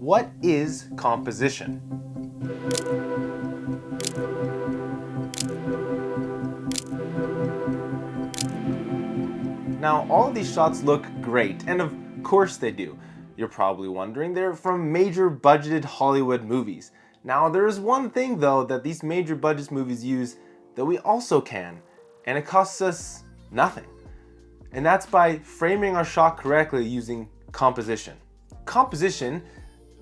what is composition? Now, all of these shots look great, and of course they do. You're probably wondering, they're from major budgeted Hollywood movies. Now, there is one thing though that these major budget movies use that we also can, and it costs us nothing. And that's by framing our shot correctly using composition. Composition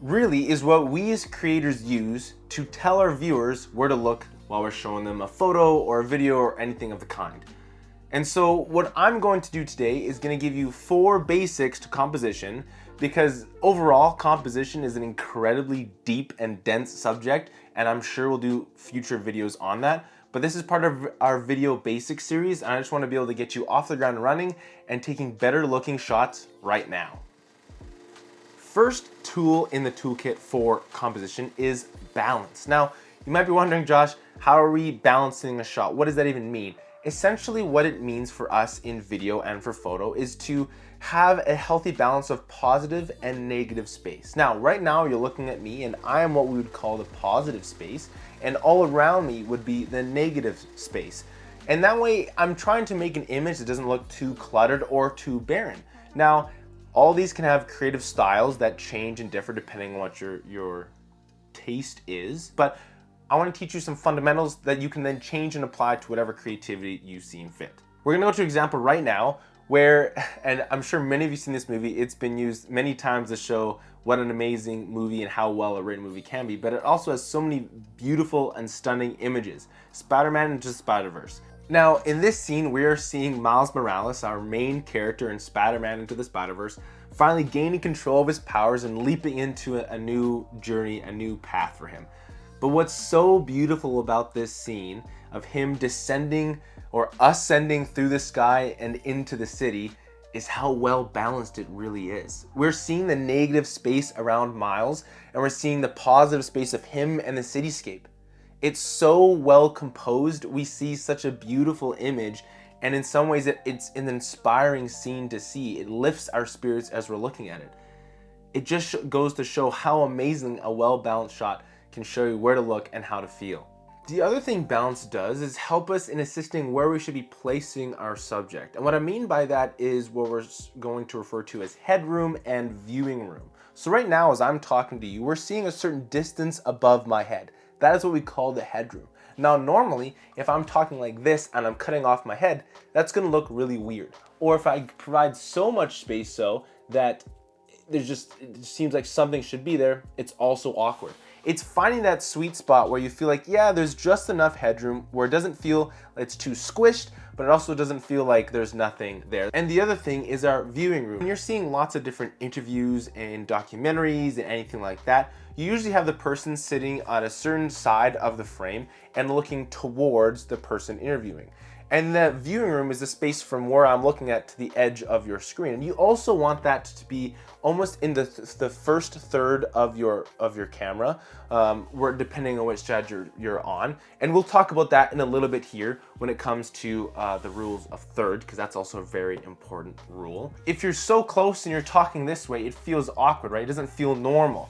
really is what we as creators use to tell our viewers where to look while we're showing them a photo or a video or anything of the kind. And so what I'm going to do today is going to give you 4 basics to composition, because overall composition is an incredibly deep and dense subject, and I'm sure we'll do future videos on that. But this is part of our video basics series, and I just want to be able to get you off the ground running and taking better looking shots right now. First tool in the toolkit for composition is balance. Now, you might be wondering, Josh, how are we balancing a shot? What does that even mean? Essentially what it means for us in video and for photo is to have a healthy balance of positive and negative space. Now, right now you're looking at me and I am what we would call the positive space, and all around me would be the negative space. And that way I'm trying to make an image that doesn't look too cluttered or too barren. Now, all these can have creative styles that change and differ depending on what your taste is, but I want to teach you some fundamentals that you can then change and apply to whatever creativity you see fit. We're going to go to an example right now where, and I'm sure many of you have seen this movie, it's been used many times to show what an amazing movie and how well a written movie can be, but it also has so many beautiful and stunning images. Spider-Man into the Spider-Verse. Now, in this scene, we are seeing Miles Morales, our main character in Spider-Man into the Spider-Verse, finally gaining control of his powers and leaping into a new journey, a new path for him. But what's so beautiful about this scene of him descending or ascending through the sky and into the city is how well balanced it really is. We're seeing the negative space around Miles, and we're seeing the positive space of him and the cityscape. It's so well composed. We see such a beautiful image, and in some ways it's an inspiring scene to see. It lifts our spirits as we're looking at it. It just goes to show how amazing a well-balanced shot can show you where to look and how to feel. The other thing balance does is help us in assisting where we should be placing our subject. And what I mean by that is what we're going to refer to as headroom and viewing room. So right now, as I'm talking to you, we're seeing a certain distance above my head. That is what we call the headroom. Now, normally, if I'm talking like this and I'm cutting off my head, that's gonna look really weird. Or if I provide so much space so that it just seems like something should be there, it's also awkward. It's finding that sweet spot where you feel like, yeah, there's just enough headroom where it doesn't feel like it's too squished, but it also doesn't feel like there's nothing there. And the other thing is our viewing room. When you're seeing lots of different interviews and documentaries and anything like that, you usually have the person sitting on a certain side of the frame and looking towards the person interviewing. And the viewing room is the space from where I'm looking at to the edge of your screen. And you also want that to be almost in the first third of your camera, where depending on which side you're on. And we'll talk about that in a little bit here when it comes to the rules of third, because that's also a very important rule. If you're so close and you're talking this way, it feels awkward, right? It doesn't feel normal.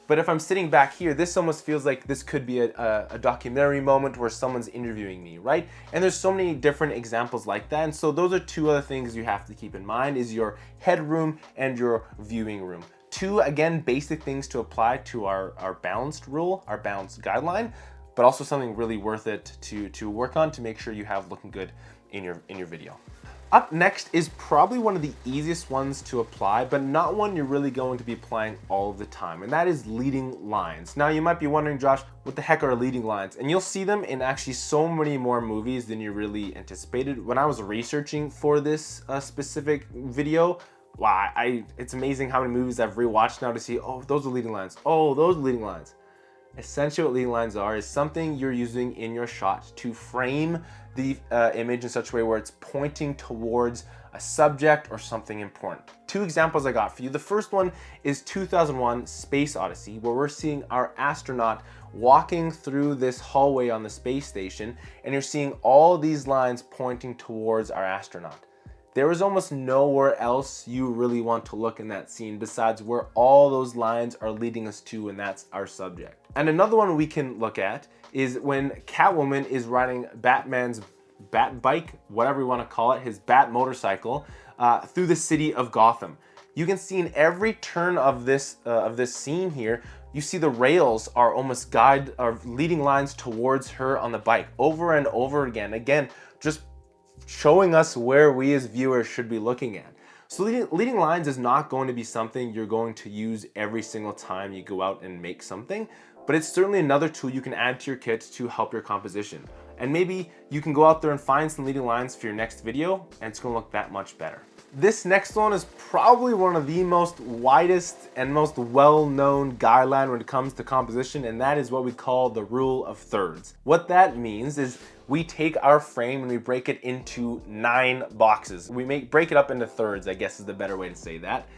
But if I'm sitting back here, this almost feels like this could be a documentary moment where someone's interviewing me, right? And there's so many different examples like that. And so those are 2 other things you have to keep in mind, is your headroom and your viewing room. 2, again, basic things to apply to our balanced rule, our balanced guideline, but also something really worth it to work on to make sure you have looking good in your video. Up next is probably one of the easiest ones to apply, but not one you're really going to be applying all the time, and that is leading lines. Now you might be wondering, Josh, what the heck are leading lines? And you'll see them in actually so many more movies than you really anticipated. When I was researching for this specific video, wow, it's amazing how many movies I've rewatched now to see, oh, those are leading lines. Oh, those are leading lines. Essentially what leading lines are is something you're using in your shot to frame the image in such a way where it's pointing towards a subject or something important. 2 examples I got for you. The first one is 2001 Space Odyssey, where we're seeing our astronaut walking through this hallway on the space station, and you're seeing all these lines pointing towards our astronaut. there is almost nowhere else you really want to look in that scene besides where all those lines are leading us to, and that's our subject. And another one we can look at is when Catwoman is riding Batman's bat bike, whatever you want to call it, his bat motorcycle, through the city of Gotham. You can see in every turn of this scene here, you see the rails are almost leading lines towards her on the bike over and over again. Again, just showing us where we as viewers should be looking at. So leading lines is not going to be something you're going to use every single time you go out and make something, but it's certainly another tool you can add to your kit to help your composition. And maybe you can go out there and find some leading lines for your next video, and it's gonna look that much better. This next one is probably one of the most widest and most well-known guideline when it comes to composition, and that is what we call the rule of thirds. What that means is we take our frame and we break it into 9 boxes. We break it up into thirds, I guess is the better way to say that.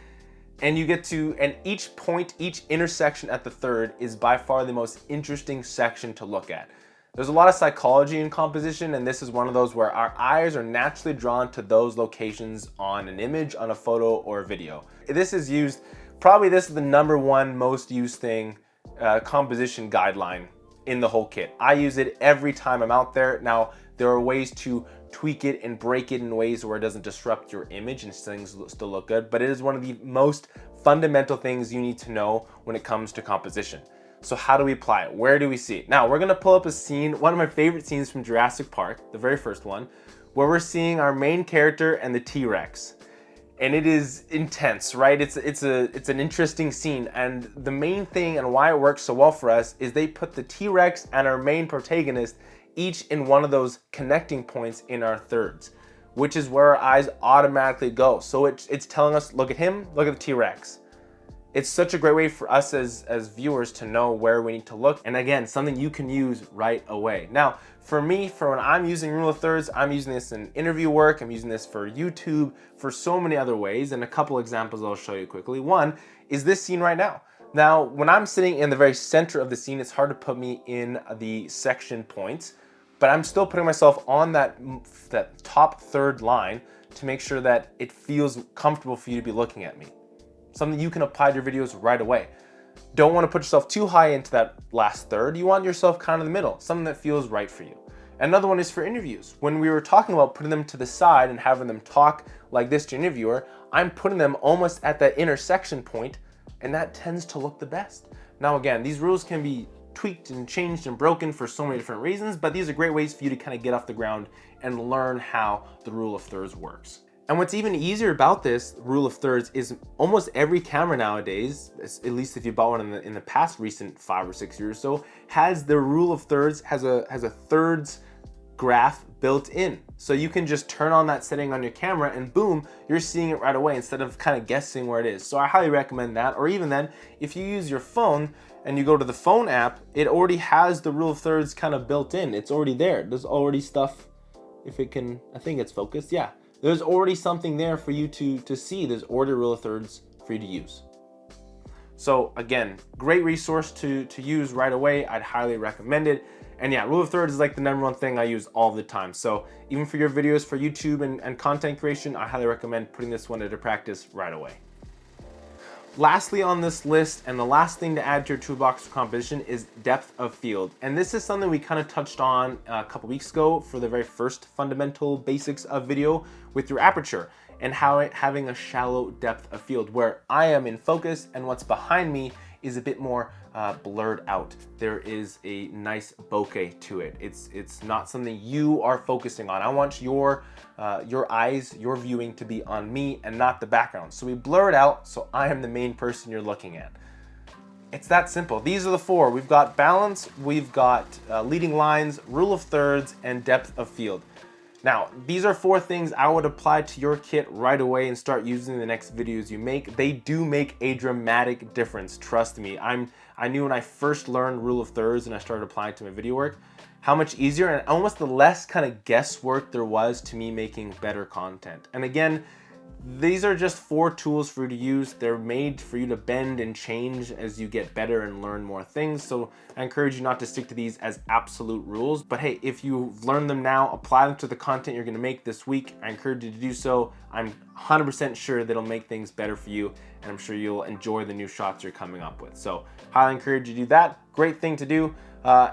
And each point, each intersection at the third is by far the most interesting section to look at. There's a lot of psychology in composition, and this is one of those where our eyes are naturally drawn to those locations on an image, on a photo, or a video. This is the #1 most used thing, composition guideline in the whole kit. I use it every time I'm out there. Now, there are ways to tweak it and break it in ways where it doesn't disrupt your image and things still look good, but it is one of the most fundamental things you need to know when it comes to composition. So how do we apply it? Where do we see it? Now, we're gonna pull up a scene, one of my favorite scenes from Jurassic Park, the very first one, where we're seeing our main character and the T-Rex. And it is intense, right? It's an interesting scene, and the main thing and why it works so well for us is they put the T-Rex and our main protagonist each in one of those connecting points in our thirds, which is where our eyes automatically go. So it's telling us, look at him, look at the T-Rex. It's such a great way for us as viewers to know where we need to look. And again, something you can use right away. Now, for me, for when I'm using rule of thirds, I'm using this in interview work, I'm using this for YouTube, for so many other ways, and a couple examples I'll show you quickly. One is this scene right now. Now, when I'm sitting in the very center of the scene, it's hard to put me in the section points, but I'm still putting myself on that top third line to make sure that it feels comfortable for you to be looking at me. Something you can apply to your videos right away. Don't want to put yourself too high into that last third. You want yourself kind of in the middle, something that feels right for you. Another one is for interviews. When we were talking about putting them to the side and having them talk like this to an interviewer, I'm putting them almost at that intersection point, and that tends to look the best. Now again, these rules can be tweaked and changed and broken for so many different reasons, but these are great ways for you to kind of get off the ground and learn how the rule of thirds works. And what's even easier about this rule of thirds is almost every camera nowadays, at least if you bought one in the past recent 5 or 6 years or so, has the rule of thirds, has a thirds graph built in. So you can just turn on that setting on your camera and boom, you're seeing it right away instead of kind of guessing where it is. So I highly recommend that. Or even then, if you use your phone and you go to the phone app, it already has the rule of thirds kind of built in. It's already there. There's already stuff, if it can, I think it's focused, yeah. There's already something there for you to see. There's already rule of thirds for you to use. So again, great resource to use right away. I'd highly recommend it. And yeah, rule of thirds is like the #1 thing I use all the time. So even for your videos for YouTube and content creation, I highly recommend putting this one into practice right away. Lastly on this list, and the last thing to add to your toolbox for composition, is depth of field. And this is something we kind of touched on a couple weeks ago for the very first fundamental basics of video with your aperture, and how having a shallow depth of field where I am in focus and what's behind me is a bit more blurred out. There is a nice bokeh to it. It's not something you are focusing on. I want your eyes, your viewing to be on me and not the background. So we blur it out so I am the main person you're looking at. It's that simple. These are the 4. We've got balance, we've got leading lines, rule of thirds, and depth of field. Now, these are 4 things I would apply to your kit right away and start using in the next videos you make. They do make a dramatic difference, trust me. I knew when I first learned rule of thirds and I started applying it to my video work, how much easier and almost the less kind of guesswork there was to me making better content. And again, These are just 4 tools for you to use. They're made for you to bend and change as you get better and learn more things. So I encourage you not to stick to these as absolute rules. But hey, if you've learned them now, apply them to the content you're gonna make this week. I encourage you to do so. I'm 100% sure that'll make things better for you, and I'm sure you'll enjoy the new shots you're coming up with. So highly encourage you to do that. Great thing to do.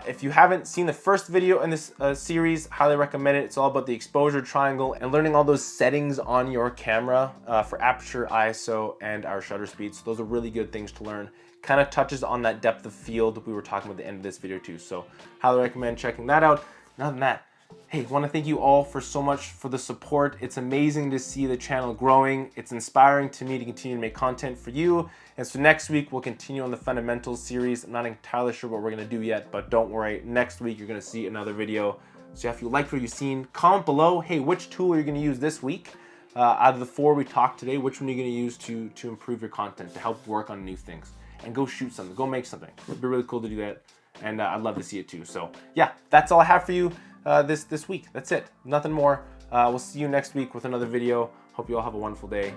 If you haven't seen the first video in this series, highly recommend it. It's all about the exposure triangle and learning all those settings on your camera for aperture, ISO, and our shutter speed. So those are really good things to learn. Kind of touches on that depth of field we were talking about at the end of this video too. So highly recommend checking that out. And other than that, hey, want to thank you all for so much for the support. It's amazing to see the channel growing. It's inspiring to me to continue to make content for you. And so next week, we'll continue on the fundamentals series. I'm not entirely sure what we're going to do yet, but don't worry. Next week, you're going to see another video. So if you liked what you've seen, comment below, hey, which tool are you going to use this week? Out of the 4 we talked today, which one are you going to use to improve your content, to help work on new things? And go shoot something, go make something. It'd be really cool to do that. And I'd love to see it too. So yeah, that's all I have for you this week. That's it, nothing more. We'll see you next week with another video. Hope you all have a wonderful day.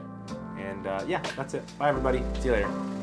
And yeah, that's it. Bye everybody, see you later.